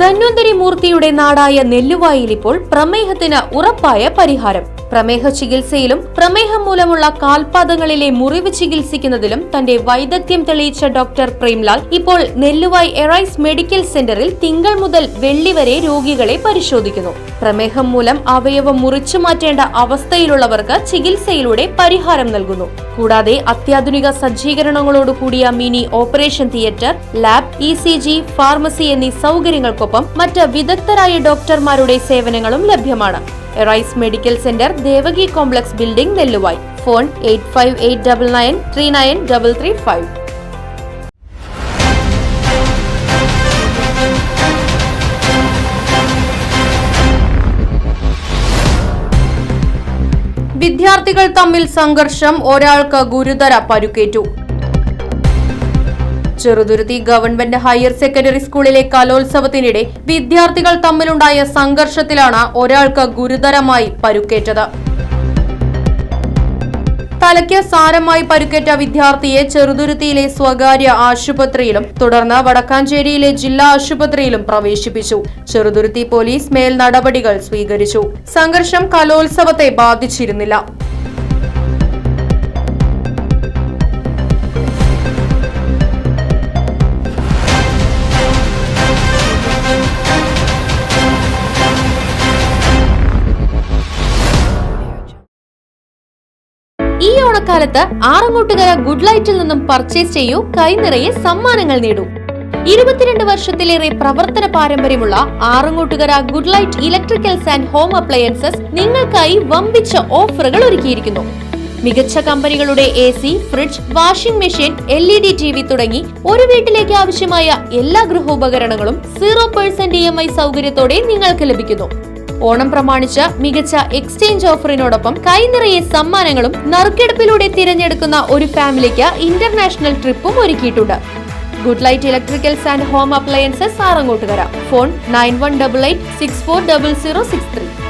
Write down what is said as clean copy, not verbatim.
ധന്വന്തരി മൂർത്തിയുടെ നാടായ നെല്ലുവായിൽ ഇപ്പോൾ പ്രമേഹത്തിന് ഉറപ്പായ പരിഹാരം. പ്രമേഹ ചികിത്സയിലും പ്രമേഹം മൂലമുള്ള കാൽപാദങ്ങളിലെ മുറിവ് ചികിത്സിക്കുന്നതിലും തന്റെ വൈദഗ്ധ്യം തെളിയിച്ച ഡോക്ടർ പ്രേംലാൽ ഇപ്പോൾ നെല്ലുവായ് എറൈസ് മെഡിക്കൽ സെന്ററിൽ തിങ്കൾ മുതൽ വെള്ളി വരെ രോഗികളെ പരിശോധിക്കുന്നു. പ്രമേഹം മൂലം അവയവം മുറിച്ചു മാറ്റേണ്ട അവസ്ഥയിലുള്ളവർക്ക് ചികിത്സയിലൂടെ പരിഹാരം നൽകുന്നു. കൂടാതെ അത്യാധുനിക സജ്ജീകരണങ്ങളോടുകൂടിയ mini operation theatre, lab, ECG, pharmacy എന്നീ സൗകര്യങ്ങൾക്കൊപ്പം മറ്റ് വിദഗ്ധരായ ഡോക്ടർമാരുടെ സേവനങ്ങളും ലഭ്യമാണ്. Arise medical centre, Devaki complex building, Nelluvai. Phone 8589939335. വിദ്യാർത്ഥികൾ തമ്മിൽ സംഘർഷം, ഒരാൾക്ക് ഗുരുതര പരുക്കേറ്റു. ചെറുതുരുത്തി ഗവൺമെന്റ് ഹയർ സെക്കൻഡറി സ്കൂളിലെ കലോത്സവത്തിനിടെ വിദ്യാർത്ഥികൾ തമ്മിലുണ്ടായ സംഘർഷത്തിലാണ് ഒരാൾക്ക് ഗുരുതരമായി പരുക്കേറ്റത്. തലയ്ക്ക് സാരമായി പരുക്കേറ്റ വിദ്യാർത്ഥിയെ ചെറുതുരുത്തിയിലെ സ്വകാര്യ ആശുപത്രിയിലും തുടർന്ന് വടക്കാഞ്ചേരിയിലെ ജില്ലാ ആശുപത്രിയിലും പ്രവേശിപ്പിച്ചു. ചെറുതുരുത്തി പോലീസ് മേൽ നടപടികൾ സ്വീകരിച്ചു. സംഘർഷം കലോത്സവത്തെ ബാധിച്ചിരുന്നില്ല. ഈ ഓണക്കാലത്ത് ആറങ്ങോട്ടുകര ഗുഡ് ലൈറ്റിൽ നിന്നും പർച്ചേസ് ചെയ്യൂ, കൈനിറയെ സമ്മാനങ്ങൾ നേടൂ. 22 വർഷത്തിലേറെ പ്രവർത്തന പാരമ്പര്യമുള്ള Arangottukara good light electricals and home appliances നിങ്ങൾക്കായി വമ്പിച്ച ഓഫറുകൾ ഒരുക്കിയിരിക്കുന്നു. മികച്ച കമ്പനികളുടെ AC, fridge, washing machine, LED TV തുടങ്ങി ഒരു വീട്ടിലേക്ക് ആവശ്യമായ എല്ലാ ഗൃഹോപകരണങ്ങളും 0% EMI സൗകര്യത്തോടെ നിങ്ങൾക്ക് ലഭിക്കുന്നു. ഓണം പ്രമാണിച്ച് മികച്ച എക്സ്ചേഞ്ച് ഓഫറിനോടൊപ്പം കൈനിറയെ സമ്മാനങ്ങളും നറുക്കെടുപ്പിലൂടെ തിരഞ്ഞെടുക്കുന്ന ഒരു ഫാമിലിക്ക് ഇന്റർനാഷണൽ ട്രിപ്പും ഒരുക്കിയിട്ടുണ്ട്. Good light electricals and home appliances Arangottukara. Phone 9188640063.